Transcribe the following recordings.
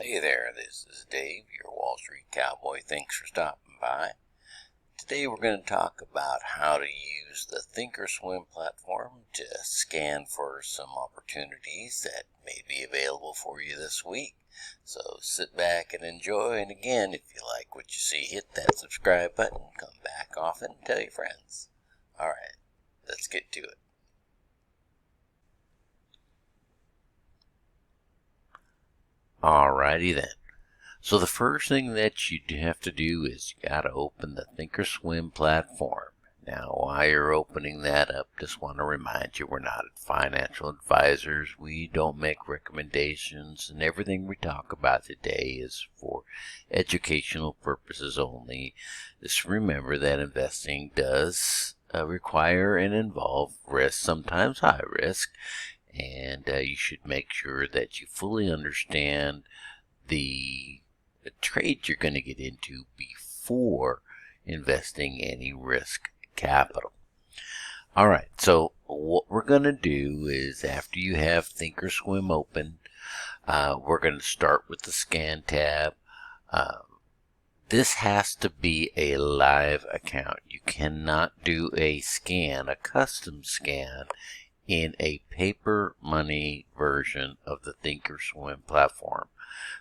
Hey there, this is Dave, your Wall Street Cowboy. Thanks for stopping by. Today we're going to talk about how to use the Thinkorswim platform to scan for some opportunities that may be available for you this week. So sit back and enjoy, and again, if you like what you see, hit that subscribe button, come back often, and tell your friends. Alright, let's get to it. Alrighty then. So the first thing that you have to do is you got to open the Thinkorswim platform. Now, while you're opening that up, just want to remind you we're not financial advisors. We don't make recommendations, and everything we talk about today is for educational purposes only. Just remember that investing does require and involve risk, sometimes high risk. And you should make sure that you fully understand the trade you're going to get into before investing any risk capital. Alright, so what we're going to do is after you have Thinkorswim open, we're going to start with the scan tab. This has to be a live account. You cannot do a scan, a custom scan, in a paper money version of the Thinkorswim platform.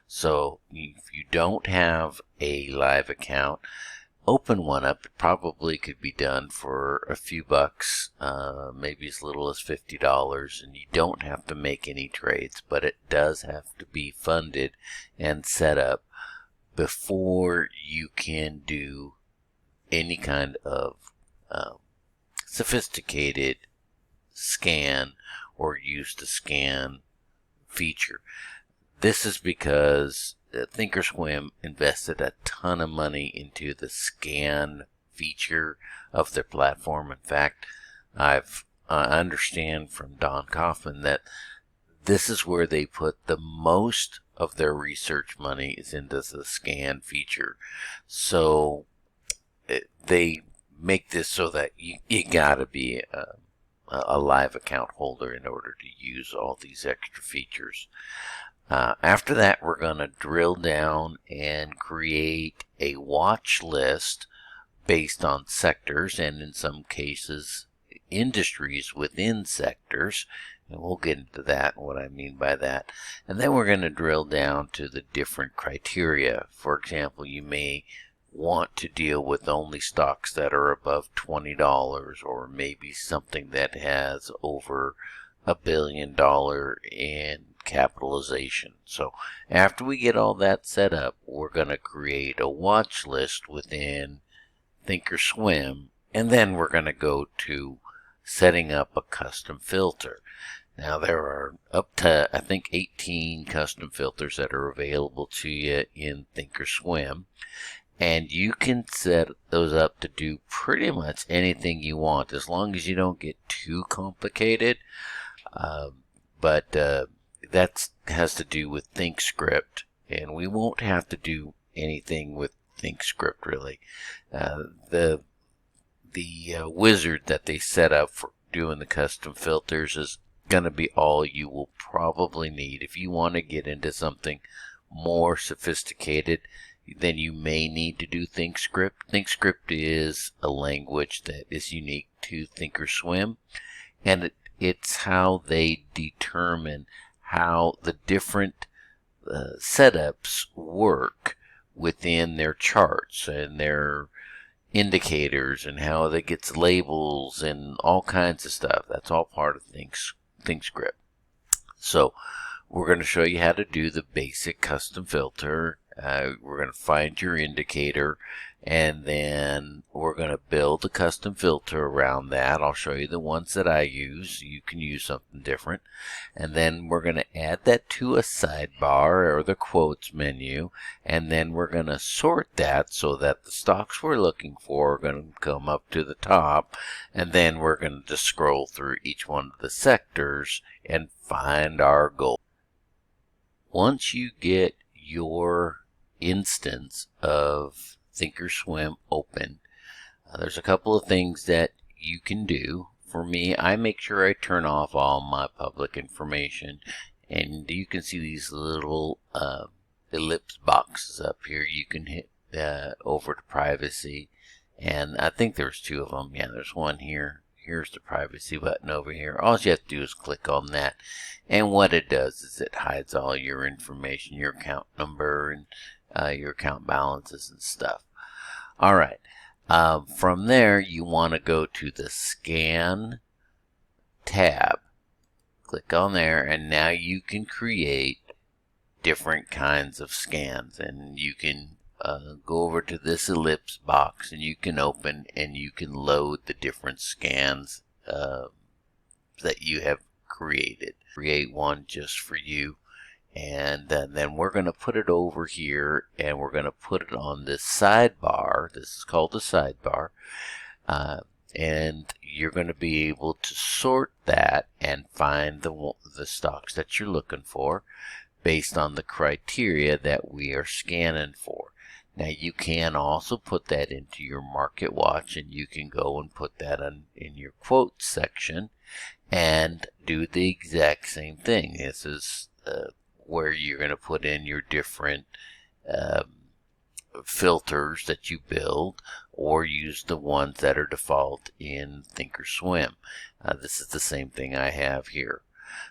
So if you don't have a live account, open one up. It probably could be done for a few bucks, maybe as little as $50, and you don't have to make any trades, but it does have to be funded and set up before you can do any kind of sophisticated scan or use the scan feature. This is because Thinkorswim invested a ton of money into the scan feature of their platform. In fact, I understand from Don Kaufman that this is where they put the most of their research money is into the scan feature. So they make this so that you gotta be a live account holder in order to use all these extra features. After that, we're going to drill down and create a watch list based on sectors and in some cases industries within sectors, and we'll get into that and what I mean by that. And then we're going to drill down to the different criteria. For example, you may want to deal with only stocks that are above $20, or maybe something that has over $1 billion in capitalization. So after we get all that set up, we're going to create a watch list within Thinkorswim, and then we're going to go to setting up a custom filter. Now there are up to, I think, 18 custom filters that are available to you in Thinkorswim. And you can set those up to do pretty much anything you want, as long as you don't get too complicated. But that has to do with ThinkScript, and we won't have to do anything with ThinkScript really. The wizard that they set up for doing the custom filters is going to be all you will probably need. If you want to get into something more sophisticated, then you may need to do ThinkScript. ThinkScript is a language that is unique to Thinkorswim, and it's how they determine how the different setups work within their charts and their indicators and how it gets labels and all kinds of stuff. That's all part of ThinkScript. So we're going to show you how to do the basic custom filter. We're going to find your indicator, and then we're going to build a custom filter around that. I'll show you the ones that I use. You can use something different. And then we're going to add that to a sidebar or the quotes menu, and then we're going to sort that so that the stocks we're looking for are going to come up to the top, and then we're going to just scroll through each one of the sectors and find our goal. Once you get your instance of Thinkorswim open, there's a couple of things that you can do. For me, I make sure I turn off all my public information, and you can see these little ellipse boxes up here. You can hit over to privacy, and I think there's two of them. Yeah, there's one here. Here's the privacy button over here. All you have to do is click on that, and what it does is it hides all your information, your account number, and your account balances and stuff. All right. From there, you want to go to the Scan tab. Click on there, and now you can create different kinds of scans, and you can go over to this ellipse box, and you can open and you can load the different scans that you have created. Create one just for you, and then we're going to put it over here, and we're going to put it on this sidebar. This is called the sidebar, and you're going to be able to sort that and find the stocks that you're looking for based on the criteria that we are scanning for. Now you can also put that into your market watch, and you can go and put that in your quotes section and do the exact same thing. This is where you're going to put in your different filters that you build, or use the ones that are default in Thinkorswim. This is the same thing I have here.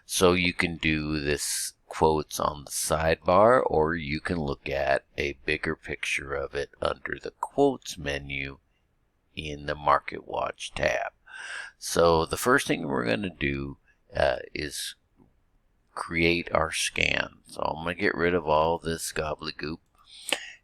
So you can do this quotes on the sidebar, or you can look at a bigger picture of it under the quotes menu in the Market Watch tab. So the first thing we're going to do is create our scan. So I'm going to get rid of all this gobbledygook,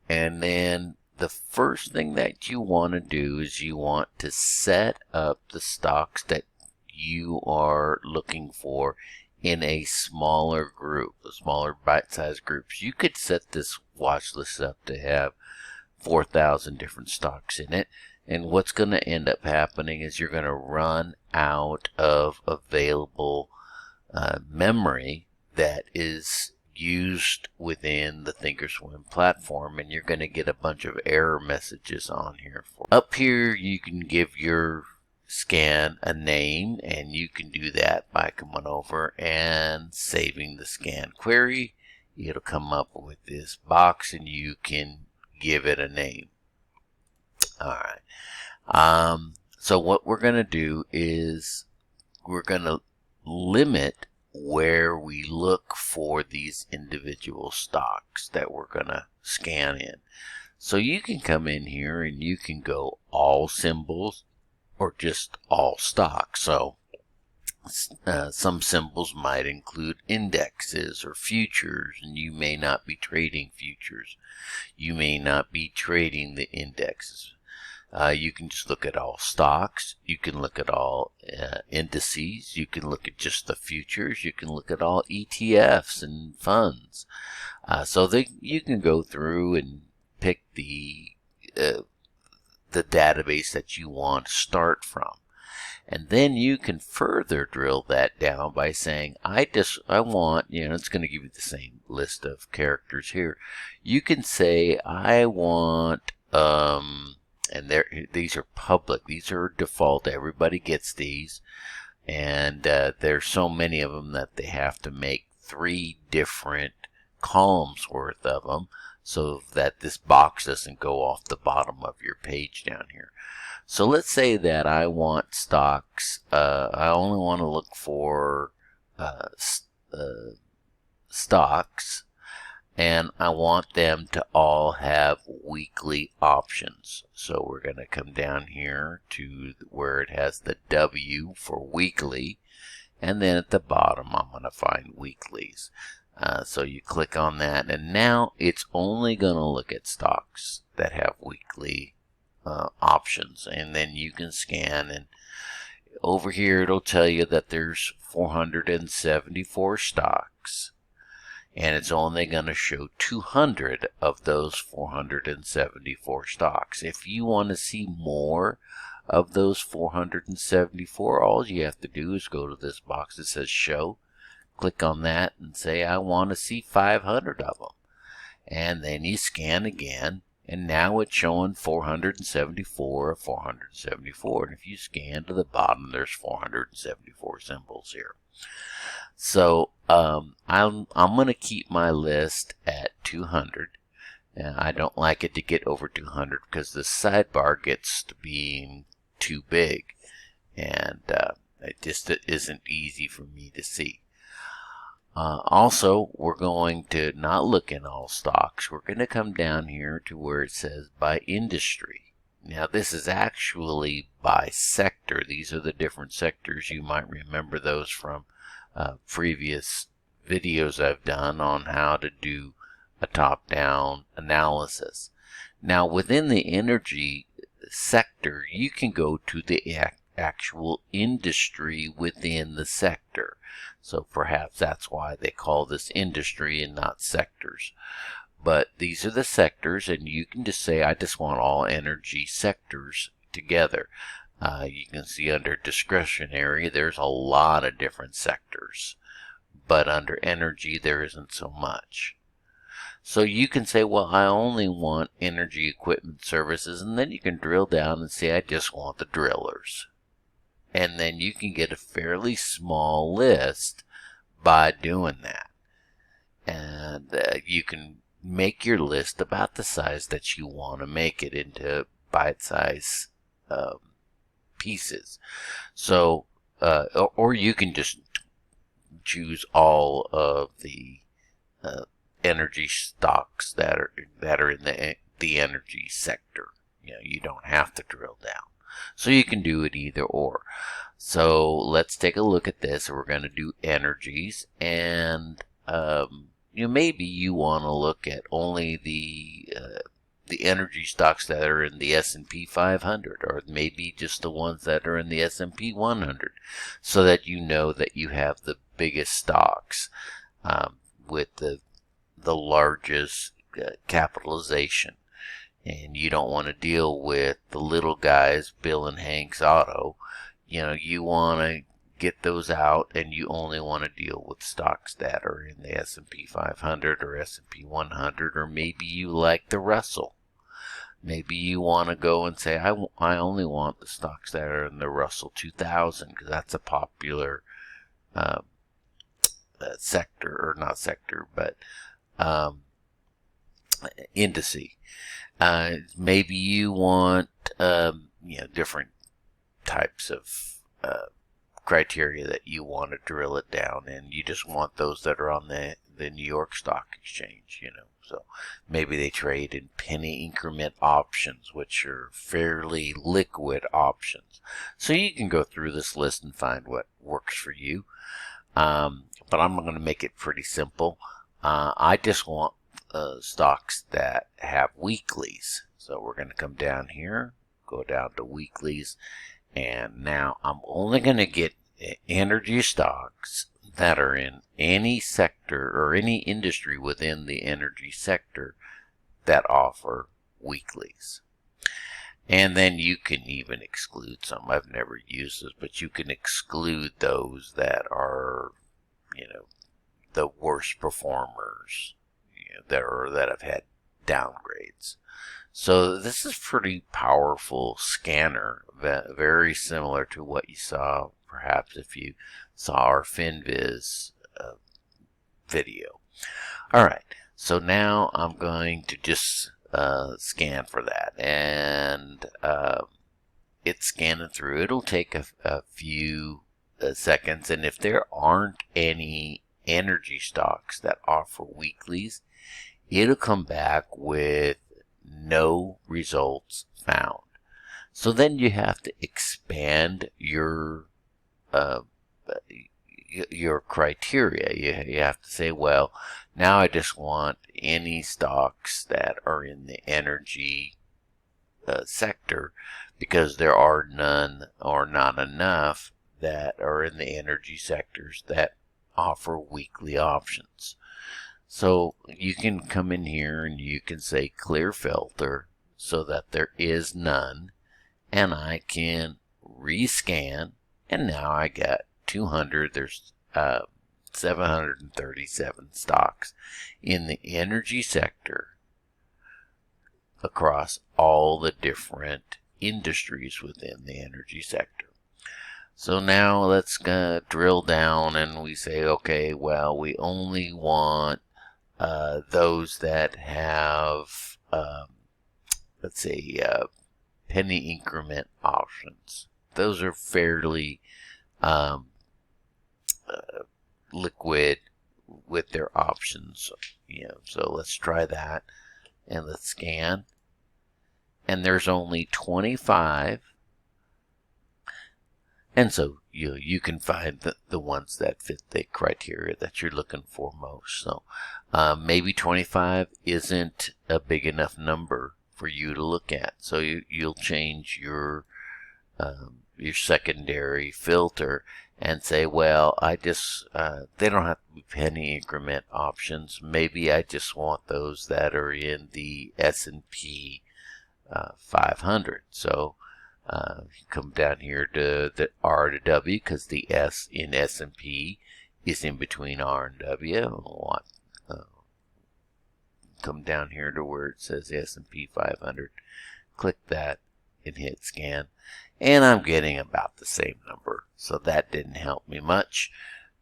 and then the first thing that you want to do is you want to set up the stocks that you are looking for in a smaller group, smaller bite-sized groups. You could set this watch list up to have 4,000 different stocks in it, and what's going to end up happening is you're going to run out of available memory that is used within the Thinkorswim platform, and you're going to get a bunch of error messages on here. Up here you can give your scan a name, and you can do that by coming over and saving the scan query. It'll come up with this box, and you can give it a name. Alright, so what we're going to do is we're going to limit where we look for these individual stocks that we're going to scan in. So you can come in here and you can go all symbols or just all stocks. So some symbols might include indexes or futures, and you may not be trading futures. You may not be trading the indexes. You can just look at all stocks. You can look at all indices. You can look at just the futures. You can look at all ETFs and funds. So you can go through and pick the database that you want to start from. And then you can further drill that down by saying, I want, it's going to give you the same list of characters here. You can say, I want, and these are public. These are default. Everybody gets these. And there's so many of them that they have to make 3 different columns worth of them, so that this box doesn't go off the bottom of your page down here. So let's say that I want stocks. I only want to look for stocks, and I want them to all have weekly options. So we're going to come down here to where it has the W for weekly, and then at the bottom I'm going to find weeklies. So you click on that, and now it's only going to look at stocks that have weekly options, and then you can scan, and over here it'll tell you that there's 474 stocks, and it's only going to show 200 of those 474 stocks. If you want to see more of those 474, all you have to do is go to this box that says show, click on that and say I want to see 500 of them, and then you scan again, and now it's showing 474 of 474, and if you scan to the bottom, there's 474 symbols here. So I'm going to keep my list at 200. I don't like it to get over 200 because the sidebar gets to being too big, and it just isn't easy for me to see. Also, we're going to not look in all stocks. We're going to come down here to where it says by industry. Now, this is actually by sector. These are the different sectors. You might remember those from previous videos I've done on how to do a top-down analysis. Now, within the energy sector, you can go to the actual industry within the sector. So perhaps that's why they call this industry and not sectors. But these are the sectors, and you can just say, I just want all energy sectors together. You can see under discretionary, there's a lot of different sectors. But under energy, there isn't so much. So you can say, well, I only want energy equipment services, and then you can drill down and say, I just want the drillers. And then you can get a fairly small list by doing that. And you can make your list about the size that you want to make it into bite-sized pieces. So, or you can just choose all of the energy stocks that are in the energy sector. You know, you don't have to drill down. So you can do it either or. So let's take a look at this. We're going to do energies, and maybe you want to look at only the energy stocks that are in the S&P 500, or maybe just the ones that are in the S&P 100, so that you know that you have the biggest stocks with the largest capitalization. And you don't want to deal with the little guys, Bill and Hank's Auto. You want to get those out, and you only want to deal with stocks that are in the S&P 500 or S&P 100, or maybe you like the Russell. Maybe you want to go and say, I only want the stocks that are in the Russell 2000, because that's a popular sector, or not sector, but indice. Maybe you want different types of criteria that you want to drill it down, and you just want those that are on the New York Stock Exchange. So maybe they trade in penny increment options, which are fairly liquid options. So you can go through this list and find what works for you. But I'm going to make it pretty simple. I just want stocks that have weeklies. So we're going to come down here, go down to weeklies, and now I'm only going to get energy stocks that are in any sector or any industry within the energy sector that offer weeklies. And then you can even exclude some. I've never used this, but you can exclude those that are, the worst performers, that have had downgrades. So this is pretty powerful scanner, very similar to what you saw perhaps if you saw our FinViz video. Alright, so now I'm going to just scan for that, and it's scanning through. It'll take a few seconds, and if there aren't any energy stocks that offer weeklies, it'll come back with no results found. So then you have to expand your criteria. You have to say, well, now I just want any stocks that are in the energy sector, because there are none or not enough that are in the energy sectors that offer weekly options. So you can come in here and you can say clear filter so that there is none, and I can rescan, and now I got 200. There's 737 stocks in the energy sector across all the different industries within the energy sector. So now let's drill down, and we say, okay, well, we only want those that have, let's say, penny increment options. Those are fairly liquid with their options. So let's try that, and let's scan. And there's only 25. And so you can find the ones that fit the criteria that you're looking for most. So maybe 25 isn't a big enough number for you to look at. So you'll change your secondary filter and say, well, I just they don't have to be penny increment options. Maybe I just want those that are in the S&P 500. So come down here to the R to W, because the S in S&P is in between R and W. Come down here to where it says S&P 500. Click that and hit scan. And I'm getting about the same number. So that didn't help me much.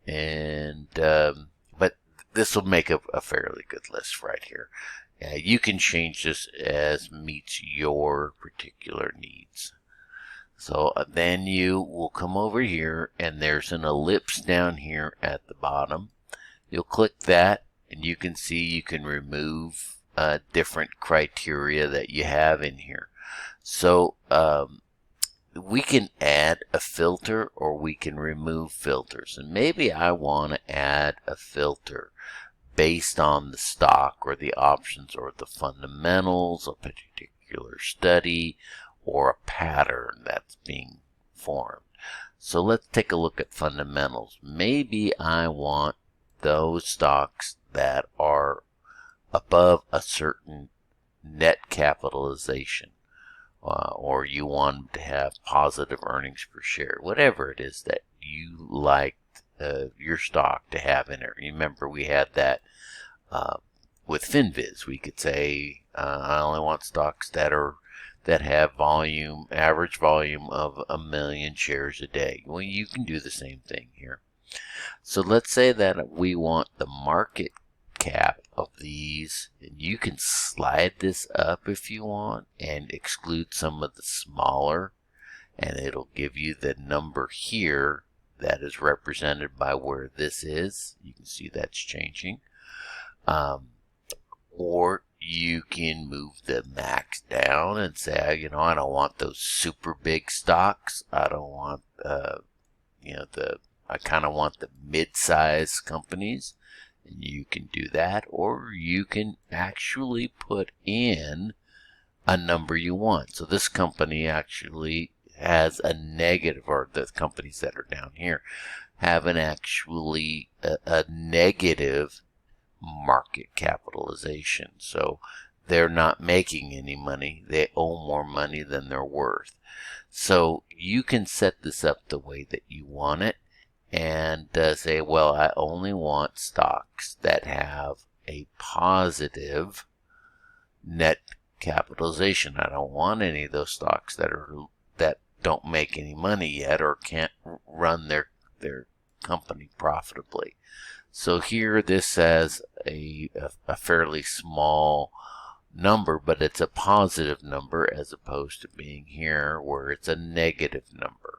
And but this will make a fairly good list right here. You can change this as meets your particular needs. So then you will come over here, and there's an ellipse down here at the bottom. You'll click that, and you can see you can remove different criteria that you have in here. So we can add a filter, or we can remove filters. And maybe I want to add a filter based on the stock or the options or the fundamentals, a particular study, or a pattern that's being formed. So let's take a look at fundamentals. Maybe I want those stocks that are above a certain net capitalization, or you want to have positive earnings per share, whatever it is that you like your stock to have in it. Remember, we had that with FinViz. We could say I only want stocks that have average volume of 1 million shares a day. Well, you can do the same thing here. So let's say that we want the market cap of these, and you can slide this up if you want and exclude some of the smaller, and it'll give you the number here that is represented by where this is. You can see that's changing. Or you can move the max down and say, I don't want those super big stocks. I don't want, I kind of want the mid-size companies. And you can do that. Or you can actually put in a number you want. So this company actually has a negative, or the companies that are down here have a negative market capitalization. So they're not making any money. They owe more money than they're worth. So you can set this up the way that you want it, and say, well, I only want stocks that have a positive net capitalization. I don't want any of those stocks that don't make any money yet, or can't run their company profitably. So here this has a fairly small number, but it's a positive number, as opposed to being here where it's a negative number.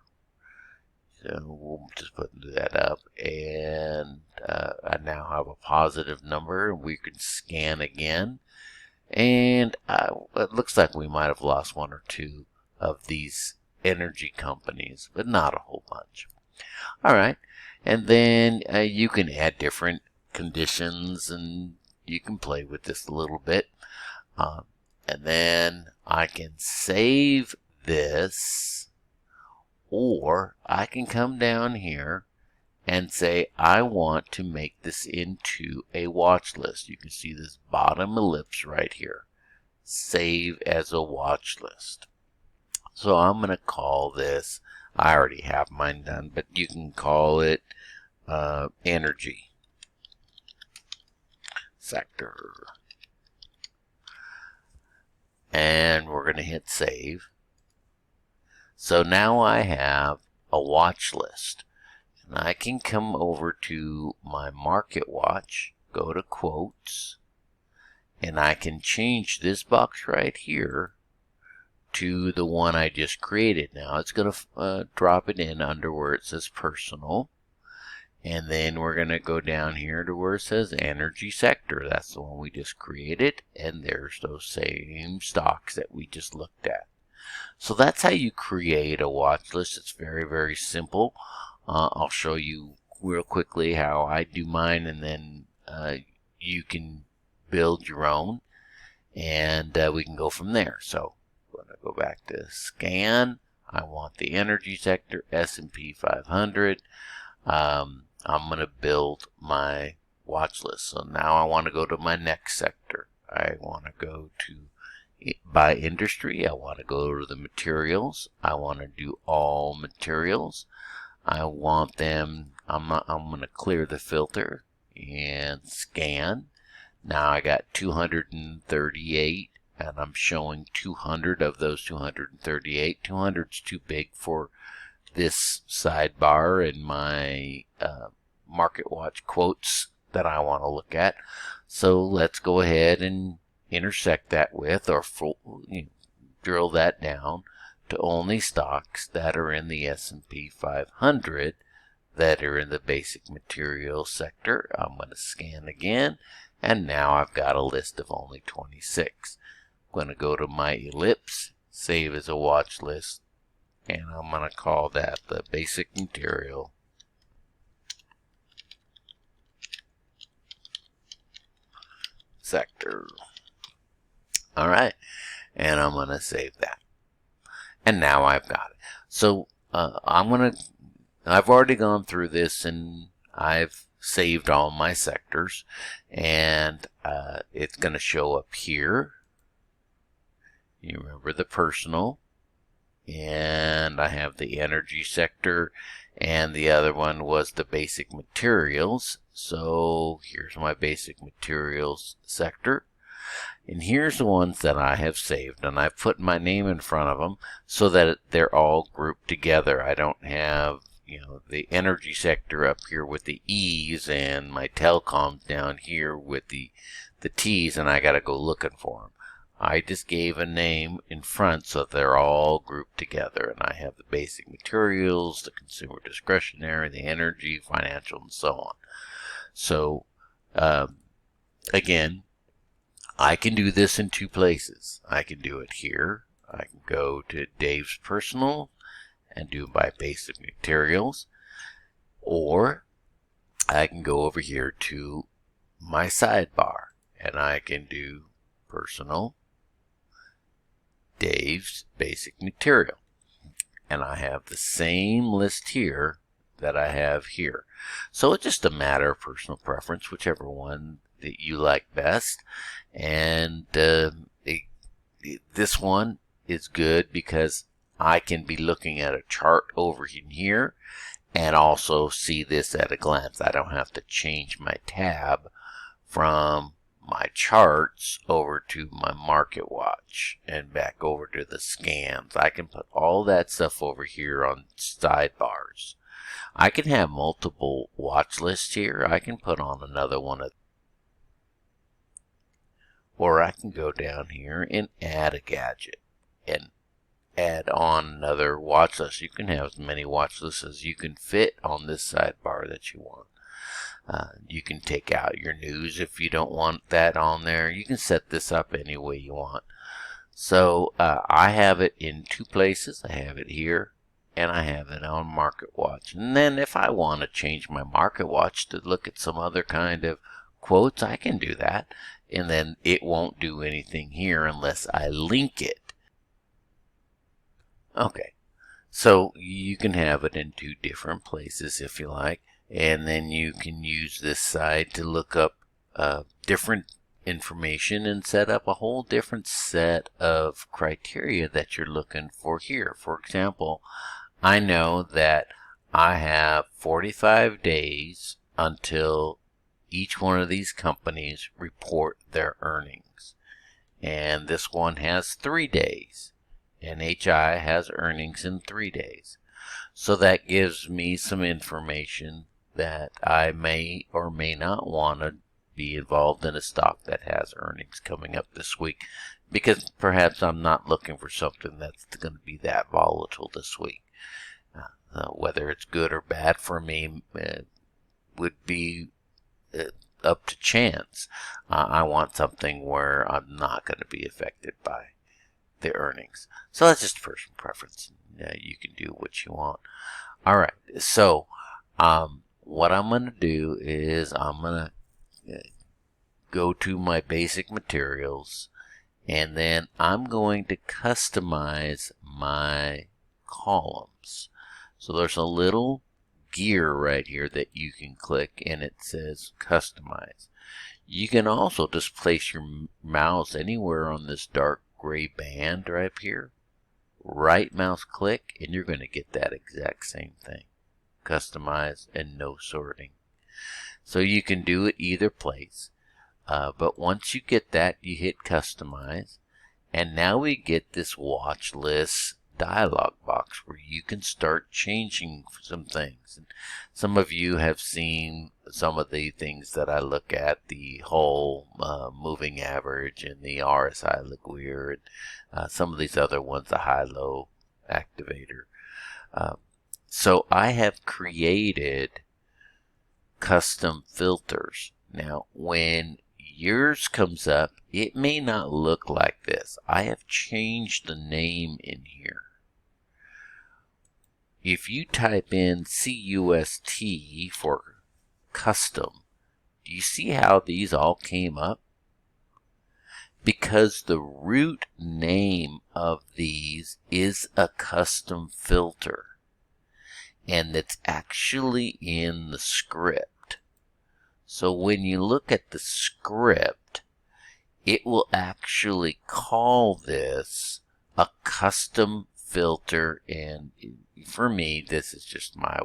So we'll just put that up, and I now have a positive number, and we can scan again. And it looks like we might have lost one or two of these energy companies, but not a whole bunch. All right. And then you can add different conditions, and you can play with this a little bit. And then I can save this, or I can come down here and say I want to make this into a watch list. You can see this bottom ellipse right here. Save as a watch list. So I'm going to call this, I already have mine done, but you can call it energy sector. And we're going to hit save. So now I have a watch list. And I can come over to my market watch, go to quotes, and I can change this box right here to the one I just created. Now it's going to drop it in under where it says personal. And then we're going to go down here to where it says energy sector. That's the one we just created. And there's those same stocks that we just looked at. So that's how you create a watch list. It's very, very simple. I'll show you real quickly how I do mine, and then you can build your own, and we can go from there. So I'm going to go back to scan. I want the energy sector, S&P 500. I'm going to build my watch list. So now I want to go to my next sector. I want to go to by industry. I want to go to the materials. I want to do all materials. I want them, I'm going to clear the filter and scan. Now I got 238, and I'm showing 200 of those 238. 200 is too big for this sidebar in my Market Watch quotes that I want to look at. So let's go ahead and intersect that with, or drill that down to only stocks that are in the S&P 500 that are in the basic materials sector. I'm going to scan again, and now I've got a list of only 26. I'm going to go to my ellipse, save as a watch list, and I'm going to call that the basic material sector. Alright, and I'm going to save that. And now I've got it. So I've already gone through this, and I've saved all my sectors, and it's going to show up here. You remember the personal, and I have the energy sector, and the other one was the basic materials. So here's my basic materials sector, and here's the ones that I have saved, and I've put my name in front of them so that they're all grouped together. I don't have, the energy sector up here with the E's and my telecoms down here with the T's, and I got to go looking for them. I just gave a name in front so they're all grouped together, and I have the basic materials, the consumer discretionary, the energy, financial, and so on. So, again, I can do this in two places. I can do it here. I can go to Dave's personal and do by basic materials, or I can go over here to my sidebar, and I can do personal, Dave's basic material, and I have the same list here that I have here. So it's just a matter of personal preference, whichever one that you like best. And this one is good because I can be looking at a chart over in here and also see this at a glance. I don't have to change my tab from my charts over to my Market Watch and back over to the scans. I can put all that stuff over here on sidebars. I can have multiple watch lists here. I can put on another one of, or I can go down here and add a gadget and add on another watch list. You can have as many watch lists as you can fit on this sidebar that you want. You can take out your news if you don't want that on there. You can set this up any way you want. So I have it in two places. I have it here, and I have it on Market Watch. And then if I want to change my Market Watch to look at some other kind of quotes, I can do that. And then it won't do anything here unless I link it. Okay, so you can have it in two different places if you like, and then you can use this side to look up different information and set up a whole different set of criteria that you're looking for here. For example, I know that I have 45 days until each one of these companies report their earnings, and this one has 3 days. NHI has earnings in 3 days. So that gives me some information that I may or may not want to be involved in a stock that has earnings coming up this week, because perhaps I'm not looking for something that's going to be that volatile this week. Whether it's good or bad for me would be up to chance. I want something where I'm not going to be affected by the earnings. So that's just personal preference. You can do what you want. All right. So what I'm going to do is I'm going to go to my basic materials, and then I'm going to customize my columns. So there's a little gear right here that you can click, and it says customize. You can also just place your mouse anywhere on this dark gray band right up here. Right mouse click, and you're going to get that exact same thing. Customize and no sorting. So you can do it either place. But once you get that, you hit customize, and now we get this watch list dialog box where you can start changing some things. And some of you have seen some of the things that I look at, the whole moving average and the RSI Liguier, and some of these other ones, the high-low activator. So I have created custom filters. Now, when yours comes up, it may not look like this. I have changed the name in here. If you type in CUST for custom, do you see how these all came up? Because the root name of these is a custom filter, and it's actually in the script. So when you look at the script, it will actually call this a custom filter, and for me, this is just my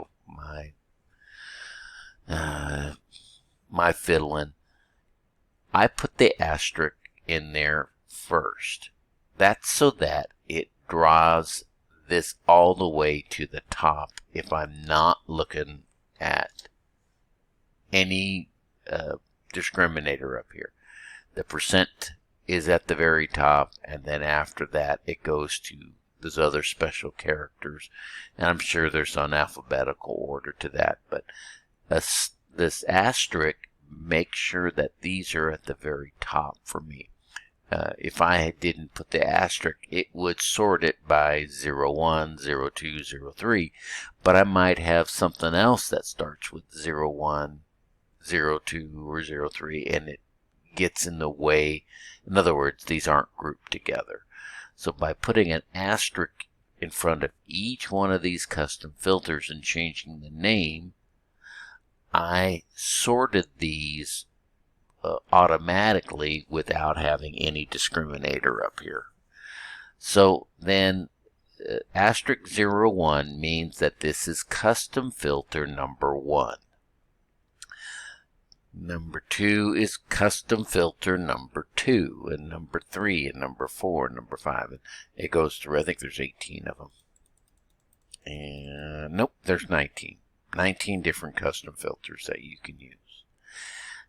fiddling. I put the asterisk in there first. That's so that it draws this all the way to the top if I'm not looking at any discriminator up here. The percent is at the very top, and then after that it goes to those other special characters, and I'm sure there's an alphabetical order to that, but this asterisk makes sure that these are at the very top for me. If I didn't put the asterisk, it would sort it by 01, 02, 03, but I might have something else that starts with 01, 02, or 03, and it gets in the way. In other words, these aren't grouped together. So by putting an asterisk in front of each one of these custom filters and changing the name, I sorted these automatically without having any discriminator up here. So then asterisk 01 means that this is custom filter number 1. Number 2 is custom filter number 2, and number 3, and number 4, and number 5. And it goes through, I think there's 18 of them. And nope, there's 19. 19 different custom filters that you can use.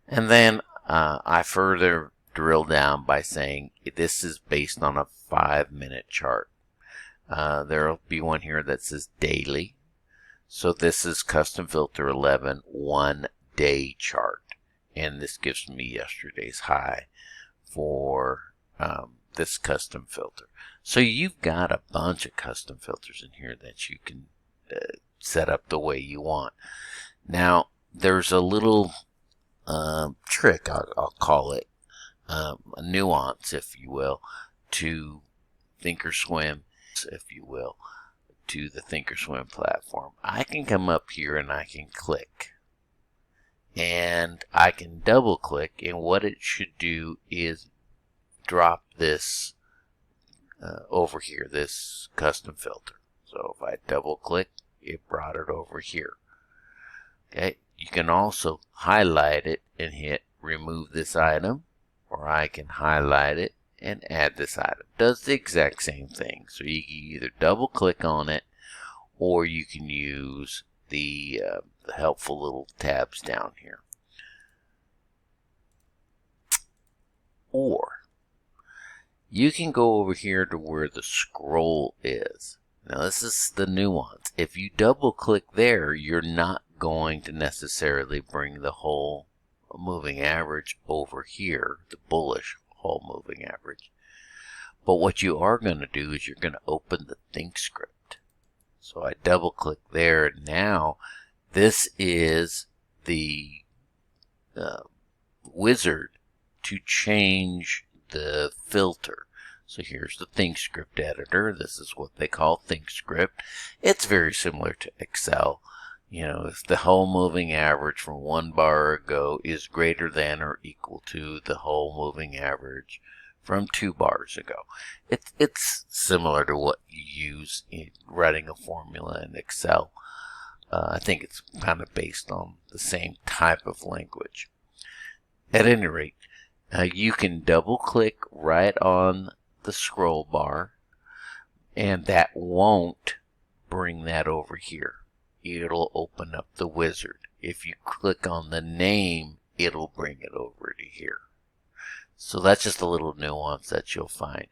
And then I further drill down by saying this is based on a 5-minute chart. There will be one here that says daily. So this is custom filter 11, 1-day chart. And this gives me yesterday's high for this custom filter. So you've got a bunch of custom filters in here that you can set up the way you want. Now, there's a little trick, I'll call it, a nuance, if you will, to Thinkorswim, if you will, to the Thinkorswim platform. I can come up here and I can click. And I can double click, and what it should do is drop this over here, this custom filter. So if I double click, it brought it over here. Okay, you can also highlight it and hit remove this item, or I can highlight it and add this item. Does the exact same thing. So you can either double click on it, or you can use the helpful little tabs down here. Or you can go over here to where the scroll is. Now this is the nuance. If you double click there, you're not going to necessarily bring the whole moving average over here, the bullish whole moving average. But what you are going to do is you're going to open the Thinkorswim. So I double click there, and now this is the wizard to change the filter. So here's the Thinkorswim editor. This is what they call Thinkorswim. It's very similar to Excel. You know, if the whole moving average from 1 bar ago is greater than or equal to the whole moving average from 2 bars ago. It's similar to what you use in writing a formula in Excel. I think it's kind of based on the same type of language. At any rate, you can double click right on the scroll bar, and that won't bring that over here. It'll open up the wizard. If you click on the name, it'll bring it over to here. So that's just a little nuance that you'll find.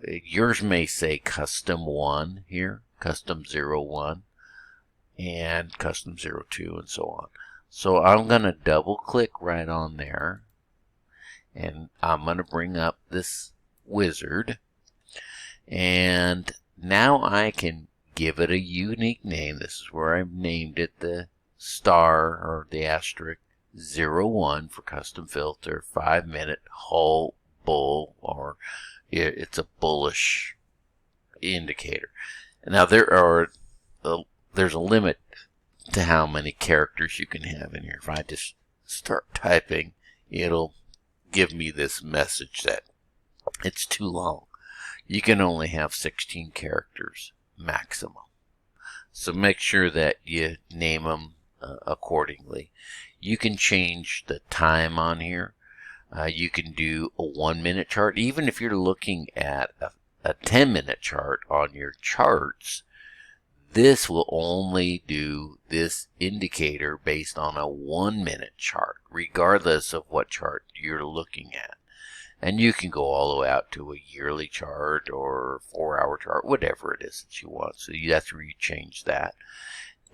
Yours may say custom 1 here, custom 01, and custom 02, and so on. So I'm going to double click right on there, and I'm going to bring up this wizard, and now I can give it a unique name. This is where I've named it the star or the asterisk 01 for custom filter, 5-minute whole bull, or it's a bullish indicator. Now there's a limit to how many characters you can have in here. If I just start typing, it'll give me this message that it's too long. You can only have 16 characters maximum. So make sure that you name them accordingly. You can change the time on here. You can do a 1-minute chart. Even if you're looking at a 10-minute chart on your charts, this will only do this indicator based on a 1-minute chart, regardless of what chart you're looking at. And you can go all the way out to a yearly chart or 4-hour chart, whatever it is that you want. So that's where you change that.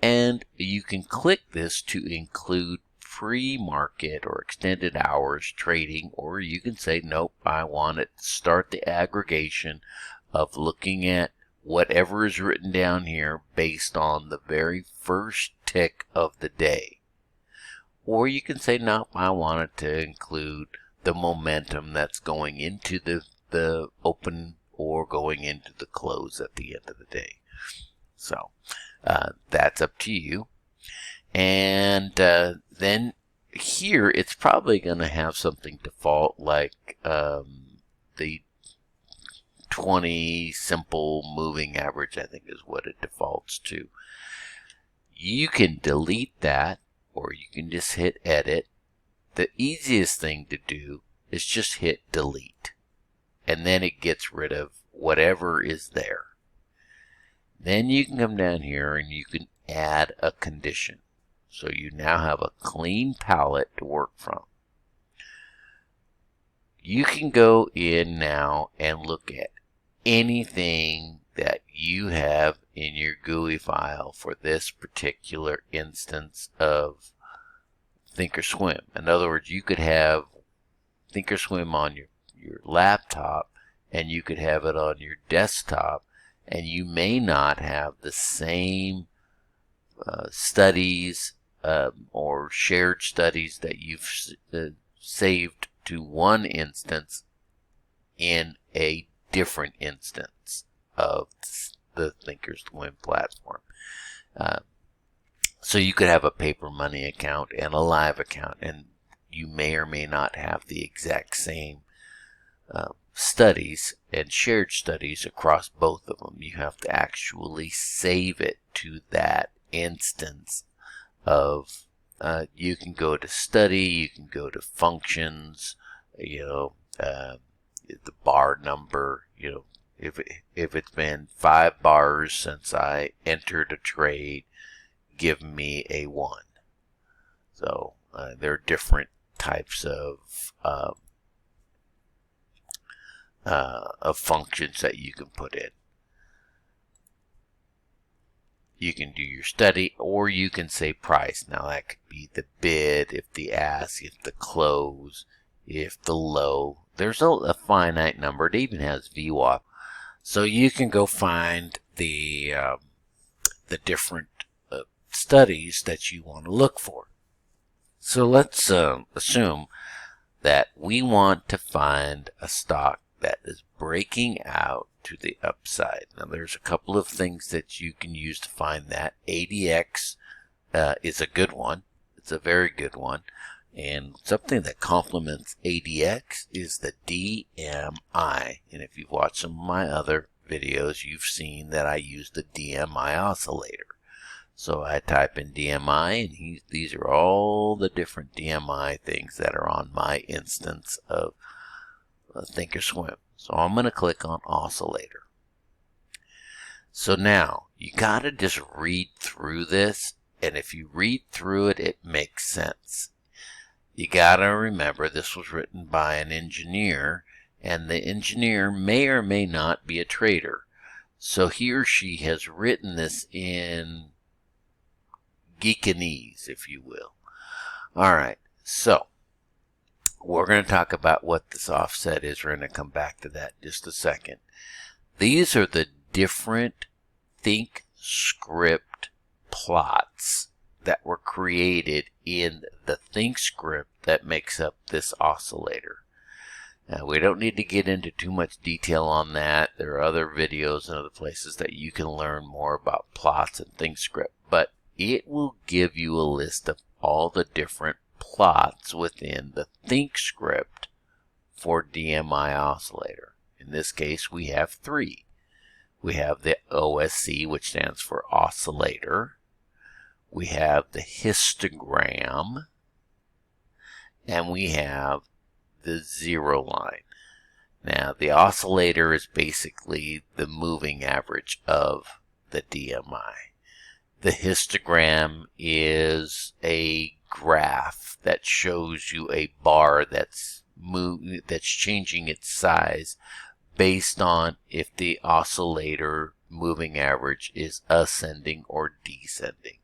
And you can click this to include pre-market or extended hours trading, or you can say, nope, I want to start the aggregation of looking at whatever is written down here based on the very first tick of the day. Or you can say, nope, I want it to include the momentum that's going into the open or going into the close at the end of the day. So that's up to you. And then here it's probably going to have something default like the 20 simple moving average, I think is what it defaults to. You can delete that, or you can just hit edit. The easiest thing to do is just hit delete, and then it gets rid of whatever is there. Then you can come down here and you can add a condition. So you now have a clean palette to work from. You can go in now and look at anything that you have in your GUI file for this particular instance of Thinkorswim. In other words, you could have Thinkorswim on your laptop, and you could have it on your desktop, and you may not have the same studies or shared studies that you've saved to one instance in a different instance of the Thinkorswim platform. So you could have a paper money account and a live account, and you may or may not have the exact same studies and shared studies across both of them. You have to actually save it to that instance of, you can go to study, you can go to functions, the bar number, if it's been 5 bars since I entered a trade, give me a 1. So there are different types of of functions that you can put in. You can do your study, or you can say price. Now that could be the bid, if the ask, if the close, if the low. There's a finite number. It even has VWAP. So you can go find the different studies that you want to look for. So let's assume that we want to find a stock that is breaking out to the upside. Now there's a couple of things that you can use to find that. ADX is a good one. It's a very good one. And something that complements ADX is the DMI. And if you've watched some of my other videos, you've seen that I use the DMI oscillator. So I type in DMI, and these are all the different DMI things that are on my instance of Thinkorswim. So I'm going to click on oscillator. So now you got to just read through this, and if you read through it, it makes sense. You got to remember this was written by an engineer, and the engineer may or may not be a trader. So he or she has written this in geekanese, if you will. Alright, so we're going to talk about what this offset is. We're going to come back to that in just a second. These are the different ThinkScript plots that were created in the ThinkScript that makes up this oscillator. Now, we don't need to get into too much detail on that. There are other videos and other places that you can learn more about plots and ThinkScript, but it will give you a list of all the different plots within the ThinkScript for DMI oscillator. In this case, we have 3. We have the OSC, which stands for oscillator. We have the histogram. And we have the zero line. Now, the oscillator is basically the moving average of the DMI. The histogram is a graph that shows you a bar that's changing its size based on if the oscillator moving average is ascending or descending.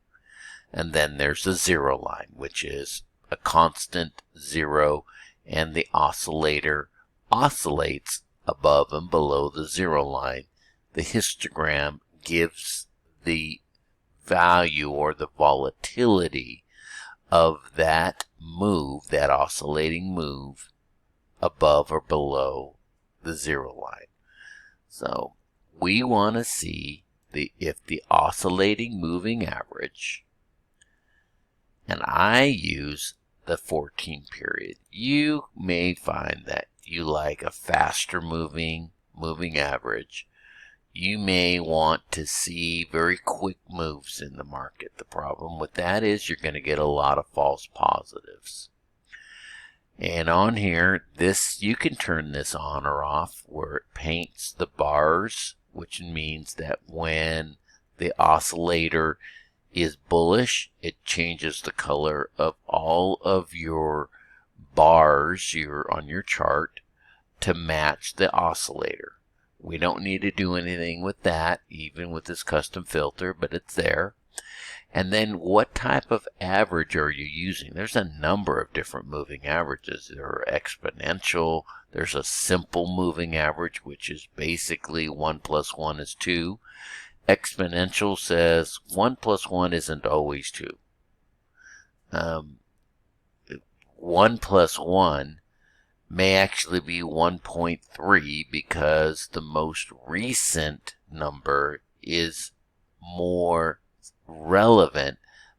And then there's the zero line, which is a constant zero, and the oscillator oscillates above and below the zero line. The histogram gives the value or the volatility of that move, that oscillating move, above or below the zero line. So we want to see if the oscillating moving average, and I use the 14 period. You may find that you like a faster moving average. You may want to see very quick moves in the market. The problem with that is you're going to get a lot of false positives. And on here, you can turn this on or off where it paints the bars, which means that when the oscillator is bullish, it changes the color of all of your bars on your chart to match the oscillator. We don't need to do anything with that, even with this custom filter, but it's there. And then what type of average are you using? There's a number of different moving averages. There are exponential. There's a simple moving average, which is basically 1 plus 1 is 2. Exponential says 1 plus 1 isn't always 2. 1 plus 1 may actually be 1.3 because the most recent number is more relevant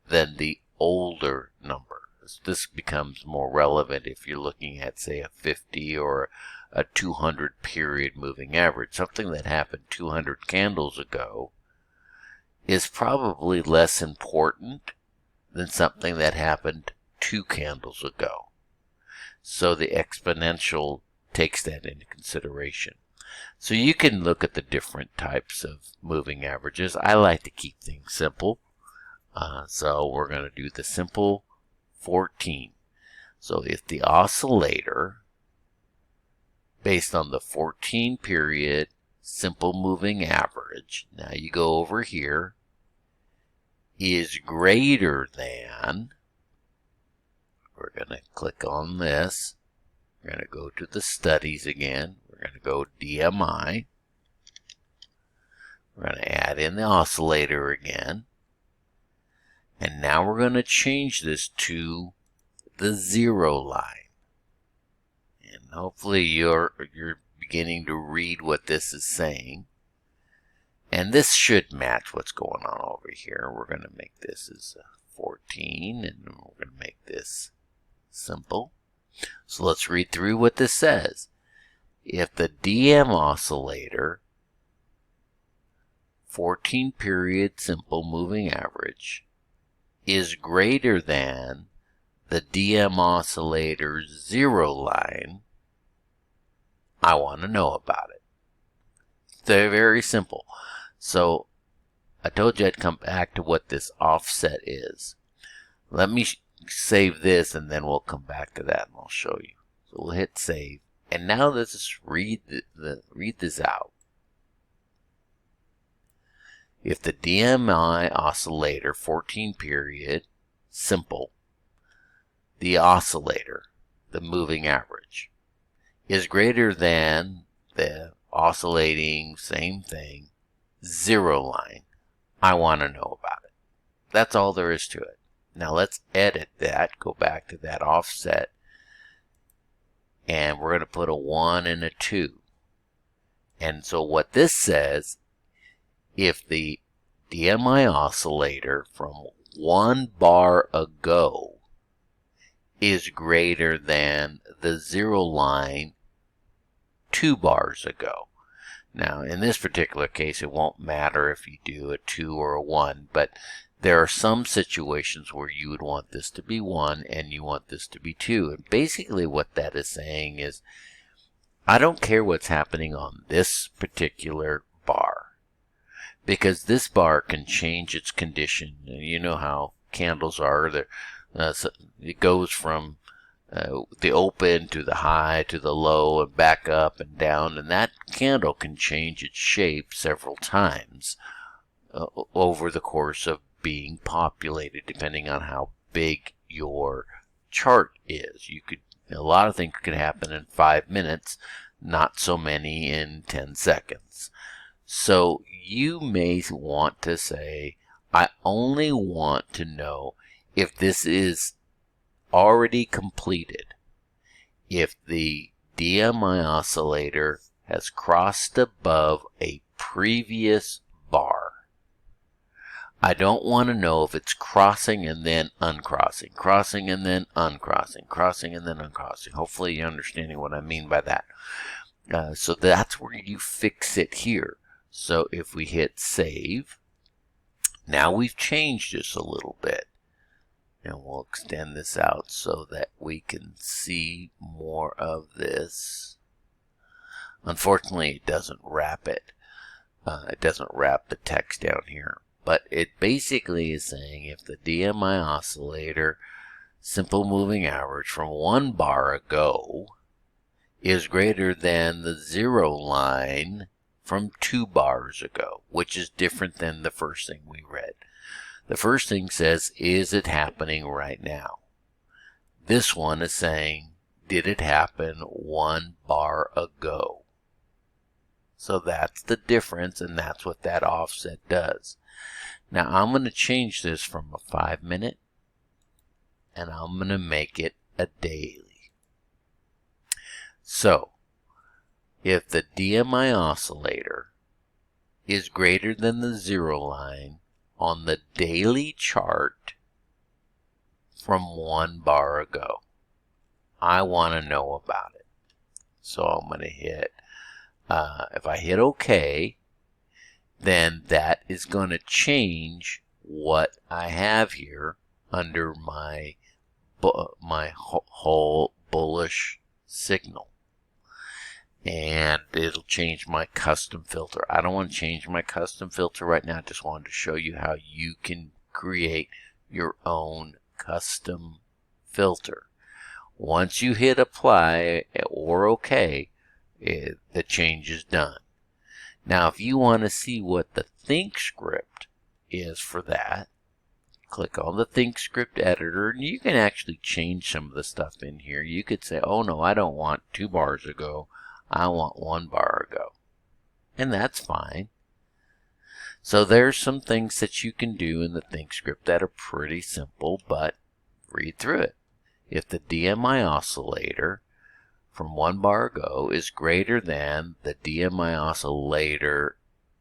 than the older number. This becomes more relevant if you're looking at, say, a 50 or a 200 period moving average. Something that happened 200 candles ago is probably less important than something that happened 2 candles ago. So the exponential takes that into consideration. So you can look at the different types of moving averages. I like to keep things simple. So we're going to do the simple 14. So if the oscillator based on the 14 period simple moving average. Now you go over here, is greater than, we're going to click on this, we're going to go to the studies again, we're going to go DMI, we're going to add in the oscillator again, and now we're going to change this to the 0 line. And hopefully you're beginning to read what this is saying. And this should match what's going on over here. We're going to make this as 14, and we're going to make this simple. So let's read through what this says. If the DM oscillator, 14 period simple moving average, is greater than the DM oscillator's 0 line, I want to know about it. They're very simple. So I told you I'd come back to what this offset is. Let me save this, and then we'll come back to that and I'll show you. So we'll hit save. And now let's just read this out. If the DMI oscillator 14 period simple, the oscillator, the moving average, is greater than the oscillating same thing 0 line, I want to know about it. That's all there is to it. Now let's edit that, go back to that offset, and we're going to put a 1 and a 2. And so what this says, if the DMI oscillator from 1 bar ago is greater than the 0 line 2 bars ago. Now, in this particular case, it won't matter if you do a 2 or a 1, but there are some situations where you would want this to be 1 and you want this to be 2. And basically what that is saying is, I don't care what's happening on this particular bar, because this bar can change its condition. You know how candles are. So it goes from the open to the high to the low and back up and down, and that candle can change its shape several times over the course of being populated, depending on how big your chart is. A lot of things could happen in 5 minutes, not so many in 10 seconds. So you may want to say, I only want to know if this is already completed, if the DMI oscillator has crossed above a previous bar. I don't want to know if it's crossing and then uncrossing, crossing and then uncrossing, crossing and then uncrossing. Hopefully you're understanding what I mean by that. So that's where you fix it here. So if we hit save, now we've changed this a little bit. And we'll extend this out so that we can see more of this. Unfortunately, it doesn't wrap it. It doesn't wrap the text down here. But it basically is saying if the DMI oscillator simple moving average from 1 bar ago is greater than the 0 line from 2 bars ago, which is different than the first thing we read. The first thing says, is it happening right now? This one is saying, did it happen 1 bar ago? So that's the difference, and that's what that offset does. Now I'm going to change this from a 5-minute, and I'm going to make it a daily. So, if the DMI oscillator is greater than the 0 line on the daily chart from 1 bar ago, I want to know about it. So I'm going to hit, if I hit OK, then that is going to change what I have here under my whole bullish signal. And it'll change my custom filter. I don't want to change my custom filter right now. I just wanted to show you how you can create your own custom filter. Once you hit apply or OK, the change is done. Now, if you want to see what the think script is for that, click on the think script editor, and you can actually change some of the stuff in here. You could say, oh no, I don't want 2 bars ago, I want 1 bar ago. And that's fine. So there's some things that you can do in the think script that are pretty simple, but read through it. If the DMI oscillator from 1 bar ago is greater than the DMI oscillator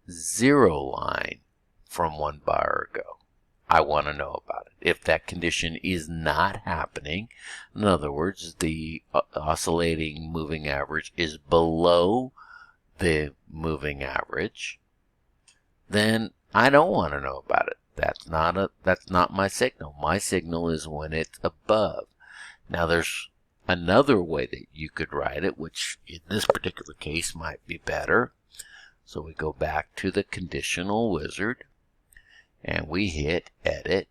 0 line from 1 bar ago, I want to know about it. If that condition is not happening, in other words, the oscillating moving average is below the moving average, then I don't want to know about it. That's not my signal. My signal is when it's above. Now there's another way that you could write it, which in this particular case might be better. So we go back to the conditional wizard and we hit edit.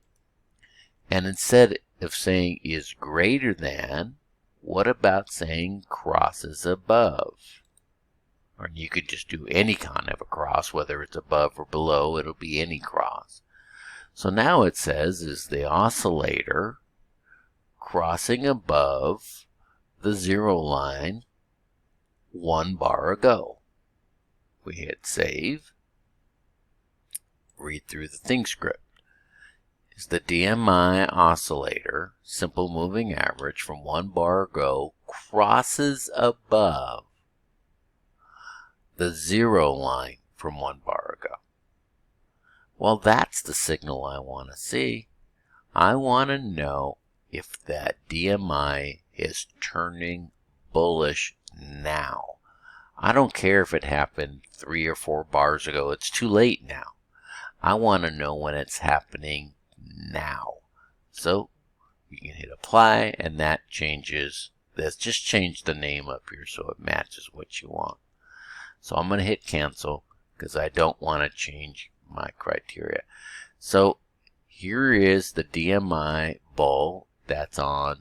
And instead of saying is greater than, what about saying crosses above? Or you could just do any kind of a cross, whether it's above or below, it'll be any cross. So now it says, is the oscillator crossing above the 0 line 1 bar ago? We hit save. Read through the think script. Is the DMI oscillator, simple moving average from 1 bar ago, crosses above the 0 line from 1 bar ago? Well, that's the signal I want to see. I want to know if that DMI is turning bullish now. I don't care if it happened 3 or 4 bars ago. It's too late now. I want to know when it's happening now. So you can hit apply, and that changes. Let's just change the name up here so it matches what you want. So I'm going to hit cancel because I don't want to change my criteria. So here is the DMI bull that's on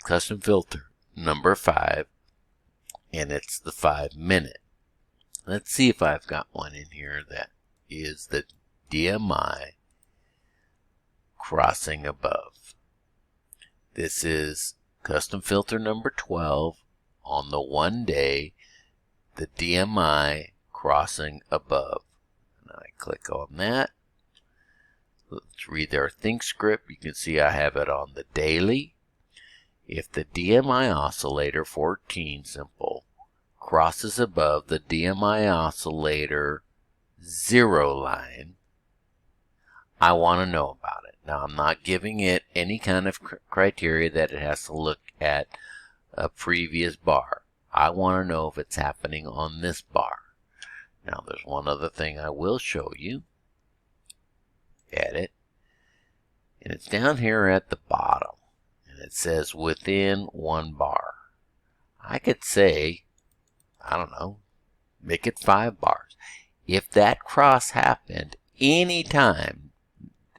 custom filter number 5, and it's the 5-minute. Let's see if I've got one in here that is the DMI crossing above. This is custom filter number 12 on the 1 day, the DMI crossing above. And I click on that. Let's read our think script. You can see I have it on the daily. If the DMI oscillator 14 simple crosses above the DMI oscillator 0 line, I want to know about it. Now I'm not giving it any kind of criteria that it has to look at a previous bar. I want to know if it's happening on this bar. Now there's one other thing I will show you. Edit. And it's down here at the bottom. And it says within 1 bar. I could say, I don't know, make it 5 bars. If that cross happened any time,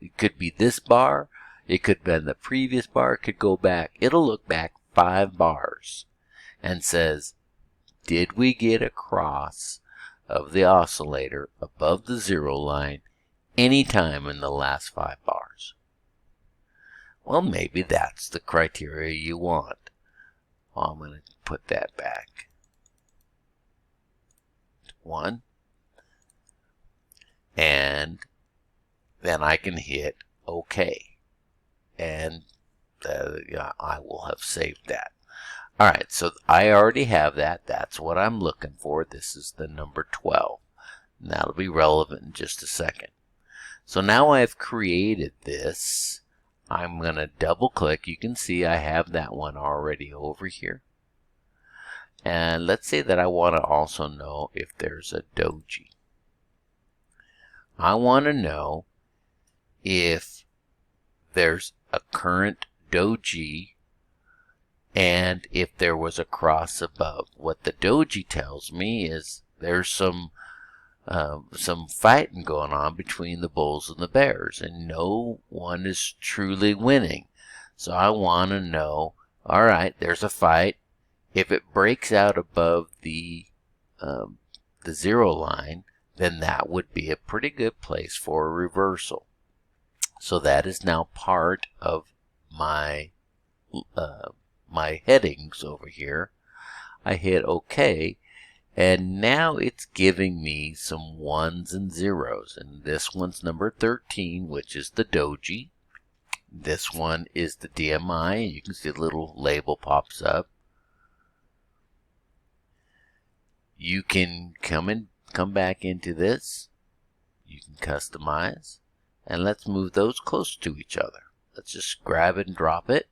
it could be this bar, it could have been the previous bar, it could go back. It'll look back 5 bars and says, did we get a cross of the oscillator above the 0 line any time in the last 5 bars? Well, maybe that's the criteria you want. Well, I'm going to put that back. 1. And then I can hit OK. And I will have saved that. Alright, so I already have that. That's what I'm looking for. This is the number 12. And that'll be relevant in just a second. So now I've created this. I'm going to double click. You can see I have that one already over here. And let's say that I want to also know if there's a doji. I want to know if there's a current doji and if there was a cross above. What the doji tells me is there's some fighting going on between the bulls and the bears, and no one is truly winning. So I want to know, all right, there's a fight, If it breaks out above the zero line, then that would be a pretty good place for a reversal. So that is now part of my my headings over here. I hit OK, and now it's giving me some ones and zeros. And this one's number 13, which is the doji. This one is the DMI. You can see a little label pops up. You can come back into this. You can customize. And let's move those close to each other. Let's just grab it and drop it.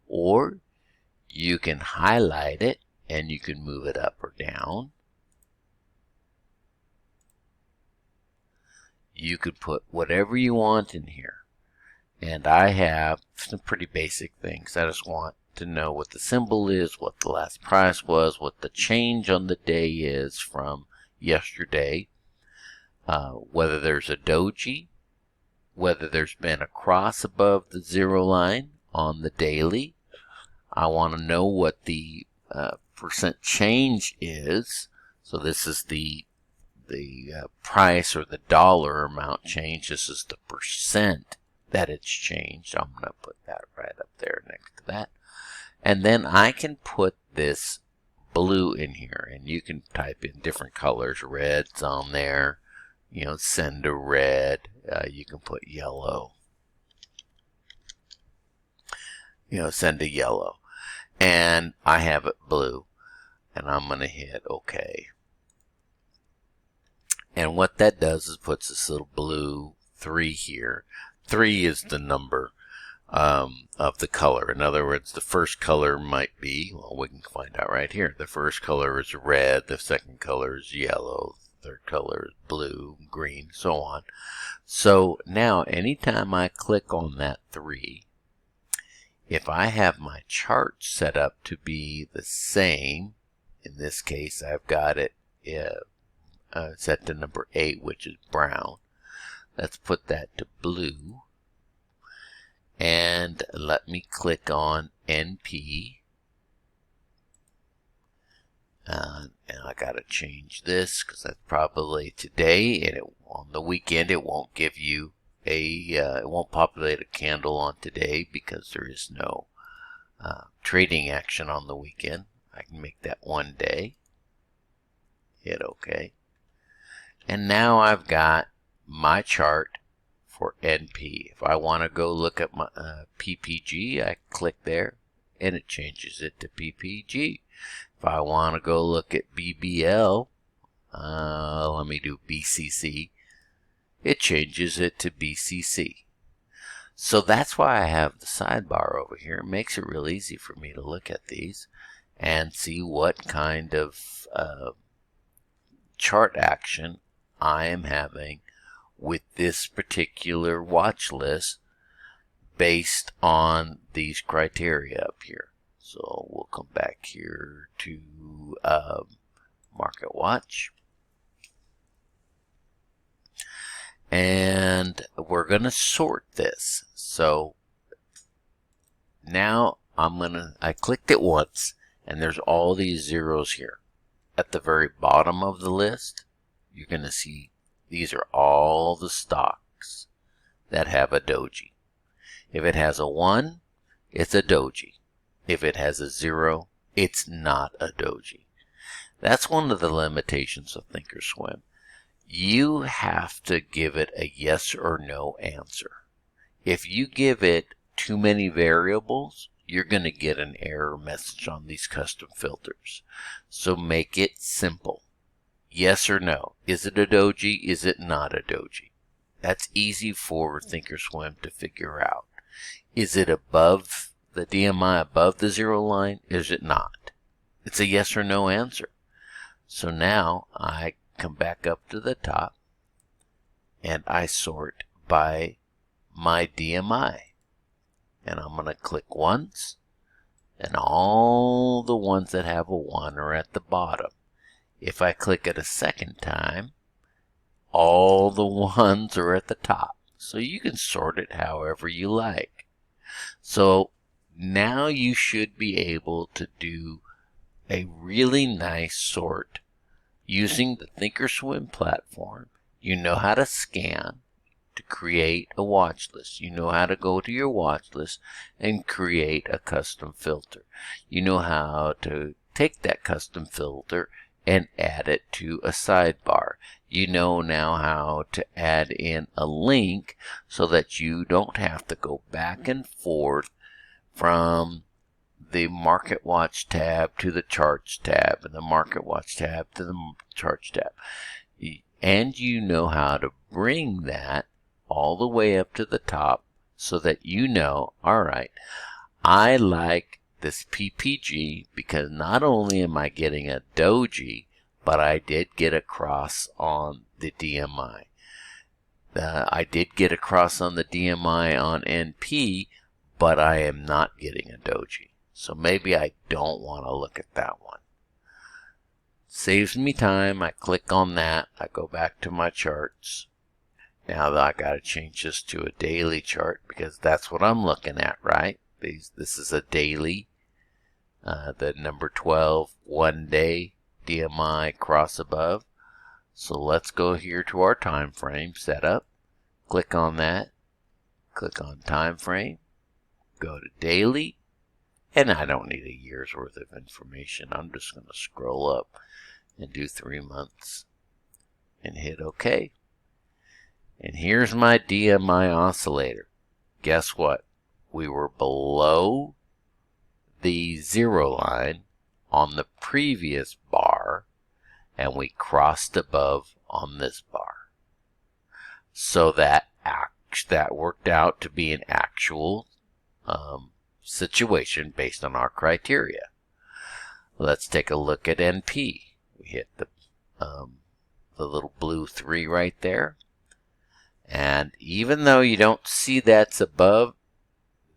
Or you can highlight it and you can move it up or down. You could put whatever you want in here. And I have some pretty basic things. I just want to know what the symbol is, what the last price was, what the change on the day is from yesterday, whether there's a doji, whether there's been a cross above the zero line on the daily. I want to know what the percent change is. So this is the price or the dollar amount change. This is the percent that it's changed. I'm going to put that right up there next to that. And then I can put this blue in here, and you can type in different colors. Red's on there, you know, send a red. You can put yellow, you know, send a yellow. And I have it blue, and I'm going to hit OK. And what that does is puts this little blue 3 here. 3 is the number of the color. In other words, the first color might be, well, we can find out right here. The first color is red, the second color is yellow, the third color is blue, green, so on. So now, anytime I click on that 3, if I have my chart set up to be the same, in this case I've got it set to number 8, which is brown. Let's put that to blue. And let me click on NP. And I got to change this because that's probably today. And on the weekend, it won't give you it won't populate a candle on today because there is no trading action on the weekend. I can make that one day. Hit OK. And now I've got my chart for NP. If I want to go look at my PPG, I click there and it changes it to PPG. If I want to go look at BBL, let me do BCC, it changes it to BCC. So that's why I have the sidebar over here. It makes it real easy for me to look at these and see what kind of chart action I am having with this particular watch list based on these criteria up here. So we'll come back here to Market Watch. And we're going to sort this. So now I clicked it once and there's all these zeros here. At the very bottom of the list, you're going to see these are all the stocks that have a doji. If it has a 1, it's a doji. If it has a 0, it's not a doji. That's one of the limitations of Thinkorswim. You have to give it a yes or no answer. If you give it too many variables, you're going to get an error message on these custom filters. So make it simple. Yes or no. Is it a doji? Is it not a doji? That's easy for Thinkorswim to figure out. Is it above the DMI, above the zero line? Is it not? It's a yes or no answer. So now I come back up to the top and I sort by my DMI. And I'm going to click once, and all the ones that have a 1 are at the bottom. If I click it a second time, all the ones are at the top. So you can sort it however you like. So now you should be able to do a really nice sort using the Thinkorswim platform. You know how to scan to create a watch list. You know how to go to your watch list and create a custom filter. You know how to take that custom filter and add it to a sidebar. You know now how to add in a link so that you don't have to go back and forth from the Market Watch tab to the Charts tab and the Market Watch tab to the Charts tab. And you know how to bring that all the way up to the top so that you know, all right, I like this PPG because not only am I getting a doji, but I did get a cross on the DMI. I did get a cross on the DMI on NP, but I am not getting a doji. So maybe I don't want to look at that one. Saves me time. I click on that. I go back to my charts. Now I got to change this to a daily chart because that's what I'm looking at, right? This is a daily. The number 12, 1 day DMI cross above. So let's go here to our time frame setup. Click on that. Click on time frame. Go to daily. And I don't need a year's worth of information. I'm just going to scroll up and do 3 months and hit OK. And here's my DMI oscillator. Guess what? We were below the 0 line on the previous bar, and we crossed above on this bar. So that worked out to be an actual situation based on our criteria. Let's take a look at NP. We hit the little blue 3 right there. And even though you don't see that's above,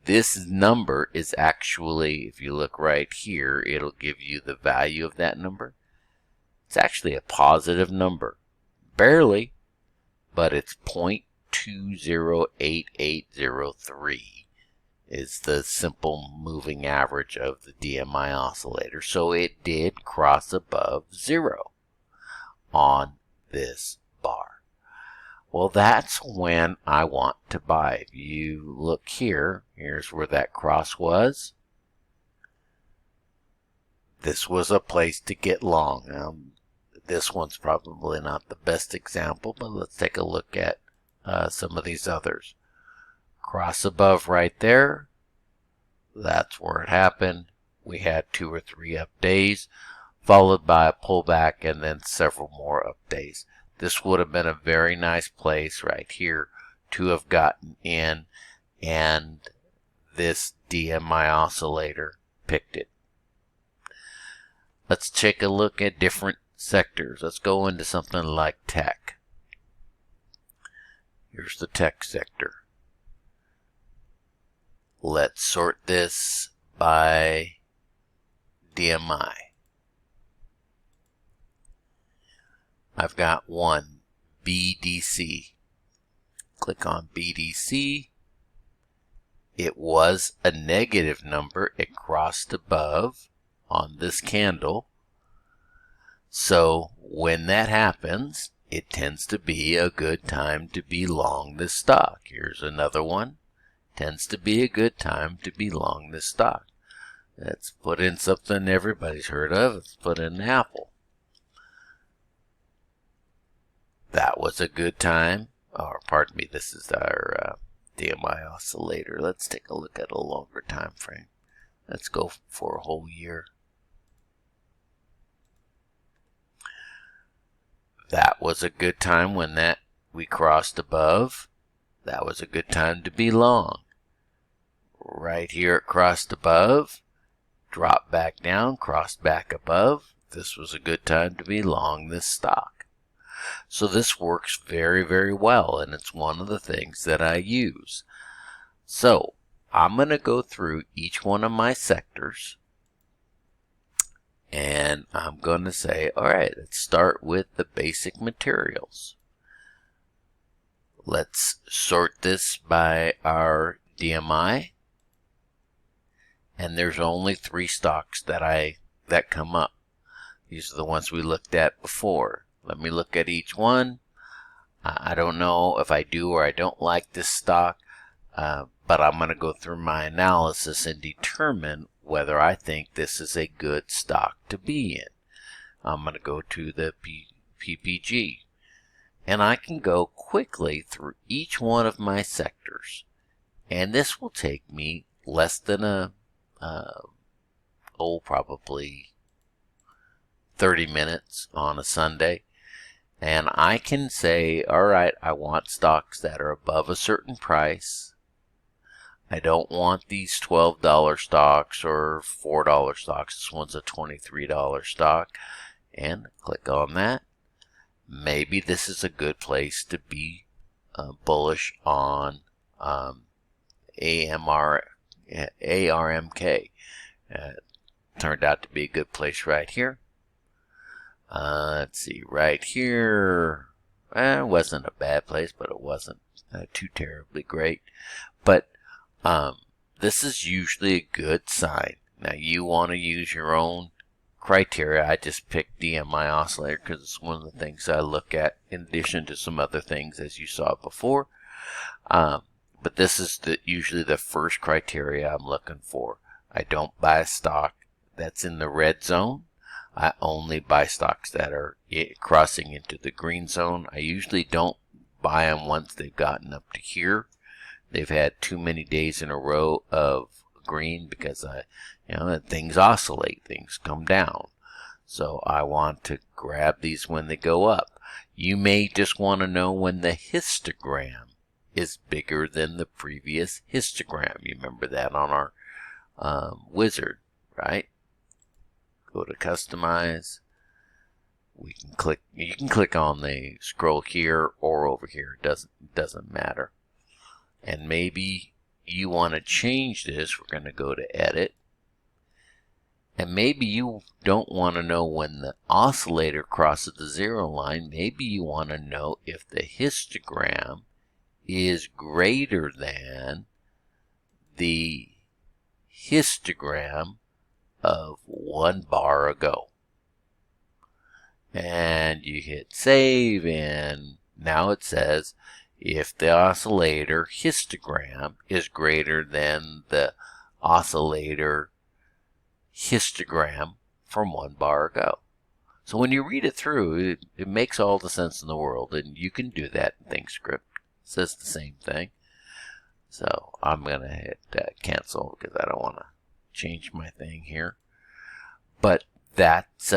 this number is actually, if you look right here, it'll give you the value of that number. It's actually a positive number. Barely, but it's 0.208803 is the simple moving average of the DMI oscillator. So it did cross above 0 on this bar. Well, that's when I want to buy. If you look here, here's where that cross was. This was a place to get long. Now, this one's probably not the best example, but let's take a look at some of these others. Cross above right there. That's where it happened. We had 2 or 3 up days, followed by a pullback and then several more up days. This would have been a very nice place right here to have gotten in, and this DMI oscillator picked it. Let's take a look at different sectors. Let's go into something like tech. Here's the tech sector. Let's sort this by DMI. I've got one, BDC. Click on BDC. It was a negative number. It crossed above on this candle. So when that happens, it tends to be a good time to be long this stock. Here's another one. Tends to be a good time to be long this stock. Let's put in something everybody's heard of. Let's put in Apple. That was a good time. Or pardon me, this is our DMI oscillator. Let's take a look at a longer time frame. Let's go for a whole year. That was a good time when we crossed above. That was a good time to be long. Right here it crossed above, dropped back down, crossed back above. This was a good time to be long this stock. So this works very, very well, and it's one of the things that I use. So I'm going to go through each one of my sectors, and I'm going to say, all right, let's start with the basic materials. Let's sort this by our DMI. And there's only 3 stocks that that come up. These are the ones we looked at before. Let me look at each one. I don't know if I do or I don't like this stock, but I'm going to go through my analysis and determine whether I think this is a good stock to be in. I'm going to go to the PPG, and I can go quickly through each one of my sectors, and this will take me less than probably 30 minutes on a Sunday. And I can say, all right, I want stocks that are above a certain price. I don't want these $12 stocks or $4 stocks. This one's a $23 stock. And click on that. Maybe this is a good place to be bullish on ARMK. Turned out to be a good place right here. Let's see, right here, it wasn't a bad place, but it wasn't too terribly great. But this is usually a good sign. Now, you want to use your own criteria. I just picked DMI oscillator because it's one of the things I look at in addition to some other things, as you saw before. But this is usually the first criteria I'm looking for. I don't buy a stock that's in the red zone. I only buy stocks that are crossing into the green zone. I usually don't buy them once they've gotten up to here. They've had too many days in a row of green because things oscillate, things come down. So I want to grab these when they go up. You may just want to know when the histogram is bigger than the previous histogram. You remember that on our wizard, right? Go to customize. We can click. You can click on the scroll here or over here. It doesn't matter. And maybe you want to change this. We're going to go to edit. And maybe you don't want to know when the oscillator crosses the zero line. Maybe you want to know if the histogram is greater than the histogram of 1 bar ago. And you hit save, and now it says if the oscillator histogram is greater than the oscillator histogram from 1 bar ago. So when you read it through, it makes all the sense in the world, and you can do that in ThinkScript. It says the same thing. So I'm going to hit cancel because I don't want to change my thing here. But that's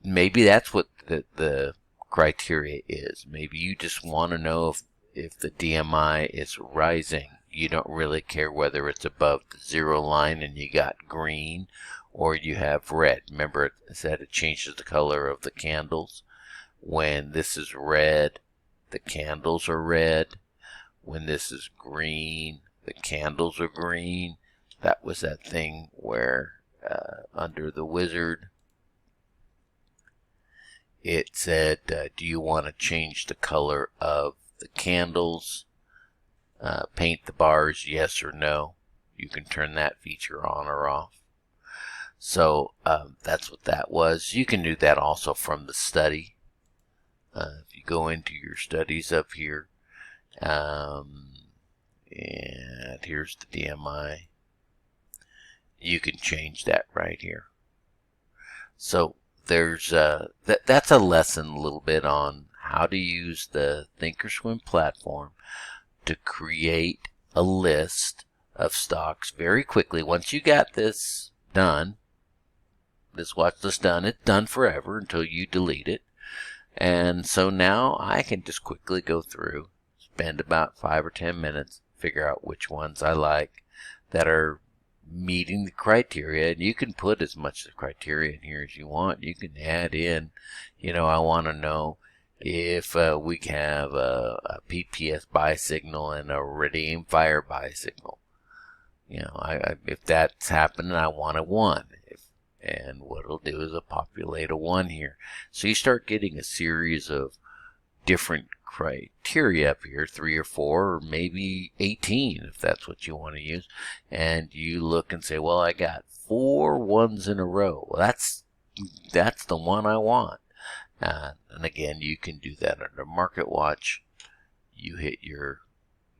maybe that's what the criteria is. Maybe you just want to know if the DMI is rising. You don't really care whether it's above the zero line and you got green or you have red. Remember it said it changes the color of the candles. When this is red, the candles are red. When this is green, the candles are green. That was that thing where under the wizard it said, do you want to change the color of the candles? Paint the bars, yes or no. You can turn that feature on or off. So that's what that was. You can do that also from the study. If you go into your studies up here, and here's the DMI. You can change that right here. So there's that's a lesson a little bit on how to use the Thinkorswim platform to create a list of stocks very quickly. Once you got this done, this watch list done, it's done forever until you delete it. And so now I can just quickly go through, spend about 5 or 10 minutes, figure out which ones I like that are meeting the criteria. And you can put as much of the criteria in here as you want. You can add in, I want to know if we have a PPS buy signal and a Redeem Fire buy signal. If that's happening, I want a 1. And what it'll do is it'll populate a 1 here. So you start getting a series of different criteria up here, 3 or 4 or maybe 18 if that's what you want to use, and you look and say, well, I got 4 ones in a row. Well, that's the one I want. And again, you can do that under Market Watch. You hit your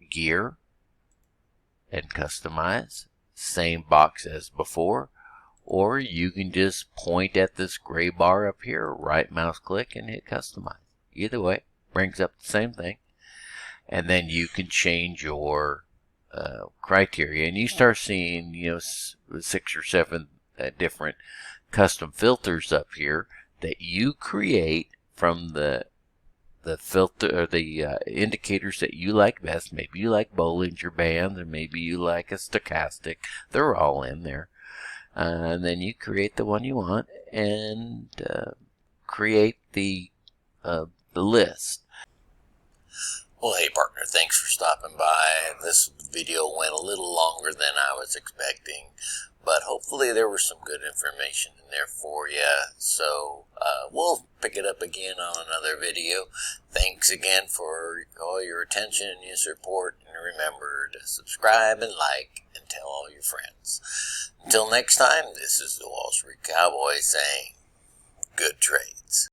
gear and customize, same box as before, or you can just point at this gray bar up here, right mouse click and hit customize. Either way, brings up the same thing. And then you can change your criteria, and you start seeing 6 or 7 different custom filters up here that you create from the filter or the indicators that you like best. Maybe you like Bollinger Bands, or maybe you like a stochastic. They're all in there. And then you create the one you want and create the list. Well, hey partner, thanks for stopping by. This video went a little longer than I was expecting, but hopefully there was some good information in there for you. So we'll pick it up again on another video. Thanks again for all your attention and your support, and remember to subscribe and like and tell all your friends. Until next time, this is the Wall Street Cowboy saying, good trades.